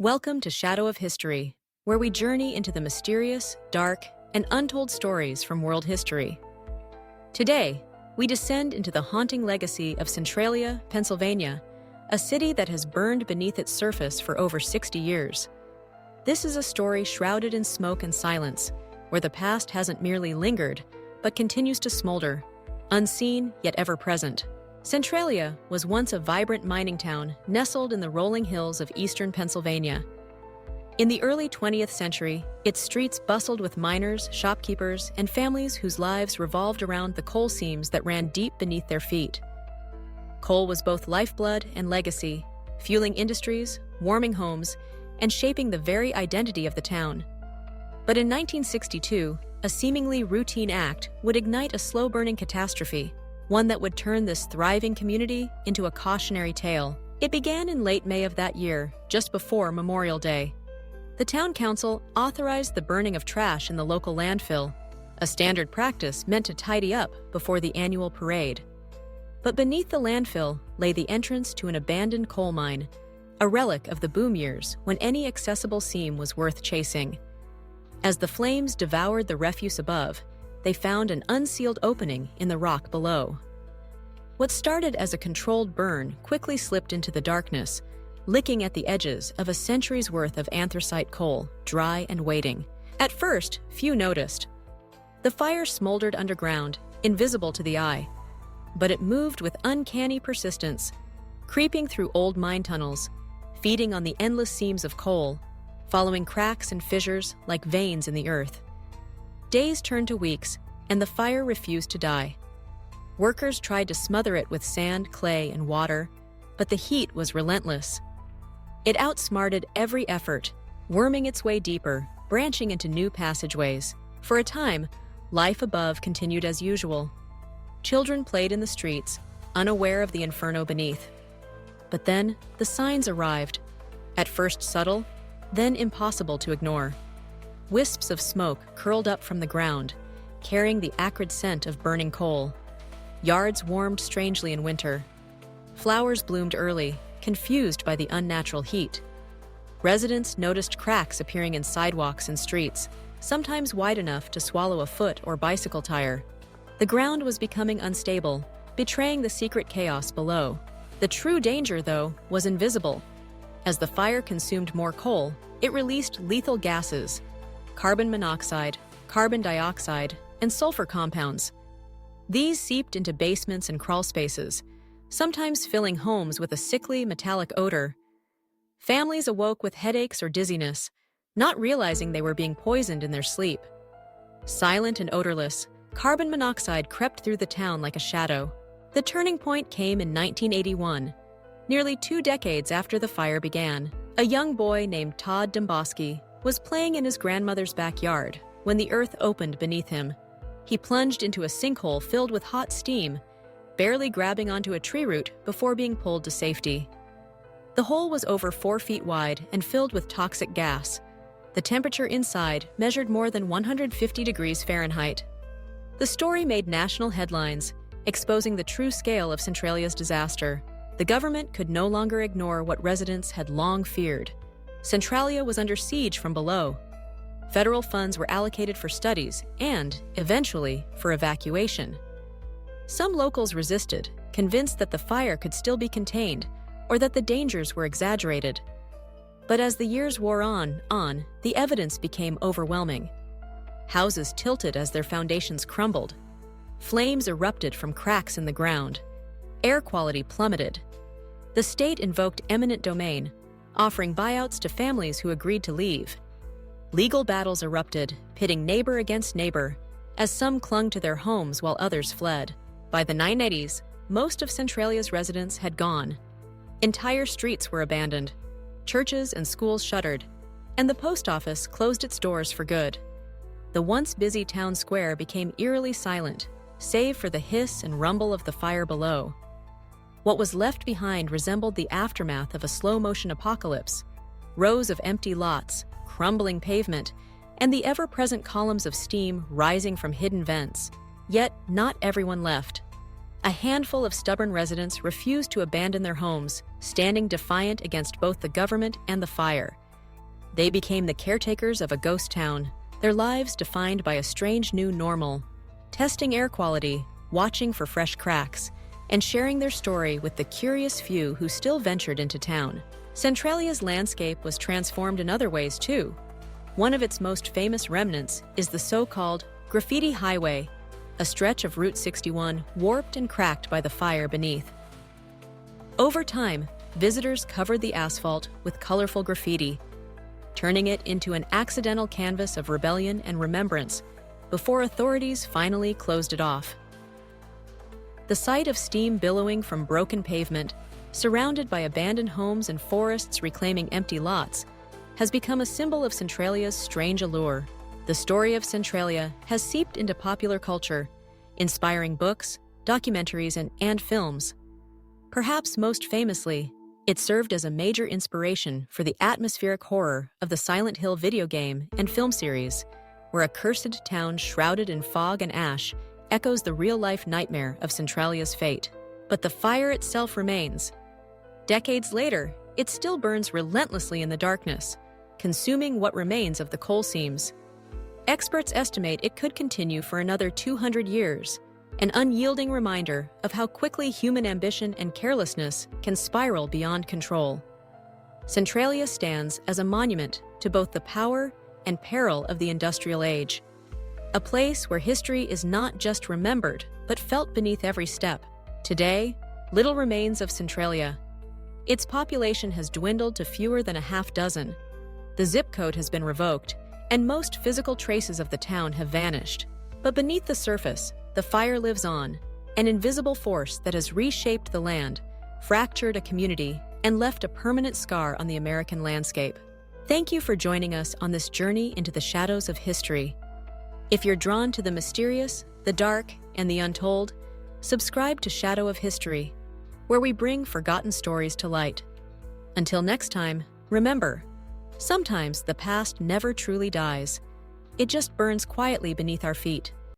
Welcome to Shadow of History, where we journey into the mysterious, dark, and untold stories from world history. Today, we descend into the haunting legacy of Centralia, Pennsylvania, a city that has burned beneath its surface for over 60 years. This is a story shrouded in smoke and silence, where the past hasn't merely lingered, but continues to smolder, unseen yet ever present. Centralia was once a vibrant mining town nestled in the rolling hills of eastern Pennsylvania. In the early 20th century, its streets bustled with miners, shopkeepers, and families whose lives revolved around the coal seams that ran deep beneath their feet. Coal was both lifeblood and legacy, fueling industries, warming homes, and shaping the very identity of the town. But in 1962, a seemingly routine act would ignite a slow-burning catastrophe, one that would turn this thriving community into a cautionary tale. It began in late May of that year, just before Memorial Day. The town council authorized the burning of trash in the local landfill, a standard practice meant to tidy up before the annual parade. But beneath the landfill lay the entrance to an abandoned coal mine, a relic of the boom years when any accessible seam was worth chasing. As the flames devoured the refuse above, they found an unsealed opening in the rock below. What started as a controlled burn quickly slipped into the darkness, licking at the edges of a century's worth of anthracite coal, dry and waiting. At first, few noticed. The fire smoldered underground, invisible to the eye, but it moved with uncanny persistence, creeping through old mine tunnels, feeding on the endless seams of coal, following cracks and fissures like veins in the earth. Days turned to weeks, and the fire refused to die. Workers tried to smother it with sand, clay, and water, but the heat was relentless. It outsmarted every effort, worming its way deeper, branching into new passageways. For a time, life above continued as usual. Children played in the streets, unaware of the inferno beneath. But then, the signs arrived, at first subtle, then impossible to ignore. Wisps of smoke curled up from the ground, carrying the acrid scent of burning coal. Yards warmed strangely in winter. Flowers bloomed early, confused by the unnatural heat. Residents noticed cracks appearing in sidewalks and streets, sometimes wide enough to swallow a foot or bicycle tire. The ground was becoming unstable, betraying the secret chaos below. The true danger, though, was invisible. As the fire consumed more coal, it released lethal gases: carbon monoxide, carbon dioxide, and sulfur compounds. These seeped into basements and crawl spaces, sometimes filling homes with a sickly, metallic odor. Families awoke with headaches or dizziness, not realizing they were being poisoned in their sleep. Silent and odorless, carbon monoxide crept through the town like a shadow. The turning point came in 1981, nearly 2 decades after the fire began. A young boy named Todd Domboski was playing in his grandmother's backyard when the earth opened beneath him. He plunged into a sinkhole filled with hot steam, barely grabbing onto a tree root before being pulled to safety. The hole was over 4 feet wide and filled with toxic gas. The temperature inside measured more than 150 degrees Fahrenheit. The story made national headlines, exposing the true scale of Centralia's disaster. The government could no longer ignore what residents had long feared. Centralia was under siege from below. Federal funds were allocated for studies and, eventually, for evacuation. Some locals resisted, convinced that the fire could still be contained or that the dangers were exaggerated. But as the years wore on, the evidence became overwhelming. Houses tilted as their foundations crumbled. Flames erupted from cracks in the ground. Air quality plummeted. The state invoked eminent domain, offering buyouts to families who agreed to leave. Legal battles erupted, pitting neighbor against neighbor, as some clung to their homes while others fled. By the 1980s, most of Centralia's residents had gone. Entire streets were abandoned. Churches and schools shuttered, and the post office closed its doors for good. The once busy town square became eerily silent, save for the hiss and rumble of the fire below. What was left behind resembled the aftermath of a slow-motion apocalypse: rows of empty lots, crumbling pavement, and the ever-present columns of steam rising from hidden vents. Yet, not everyone left. A handful of stubborn residents refused to abandon their homes, standing defiant against both the government and the fire. They became the caretakers of a ghost town, their lives defined by a strange new normal, testing air quality, watching for fresh cracks, and sharing their story with the curious few who still ventured into town. Centralia's landscape was transformed in other ways too. One of its most famous remnants is the so-called Graffiti Highway, a stretch of Route 61 warped and cracked by the fire beneath. Over time, visitors covered the asphalt with colorful graffiti, turning it into an accidental canvas of rebellion and remembrance before authorities finally closed it off. The sight of steam billowing from broken pavement, surrounded by abandoned homes and forests reclaiming empty lots, has become a symbol of Centralia's strange allure. The story of Centralia has seeped into popular culture, inspiring books, documentaries, and films. Perhaps most famously, it served as a major inspiration for the atmospheric horror of the Silent Hill video game and film series, where a cursed town shrouded in fog and ash echoes the real-life nightmare of Centralia's fate. But the fire itself remains. Decades later, it still burns relentlessly in the darkness, consuming what remains of the coal seams. Experts estimate it could continue for another 200 years, an unyielding reminder of how quickly human ambition and carelessness can spiral beyond control. Centralia stands as a monument to both the power and peril of the industrial age, a place where history is not just remembered, but felt beneath every step. Today, little remains of Centralia. Its population has dwindled to fewer than a half dozen. The zip code has been revoked, and most physical traces of the town have vanished. But beneath the surface, the fire lives on, an invisible force that has reshaped the land, fractured a community, and left a permanent scar on the American landscape. Thank you for joining us on this journey into the shadows of history. If you're drawn to the mysterious, the dark, and the untold, subscribe to Shadow of History, where we bring forgotten stories to light. Until next time, remember, sometimes the past never truly dies. It just burns quietly beneath our feet.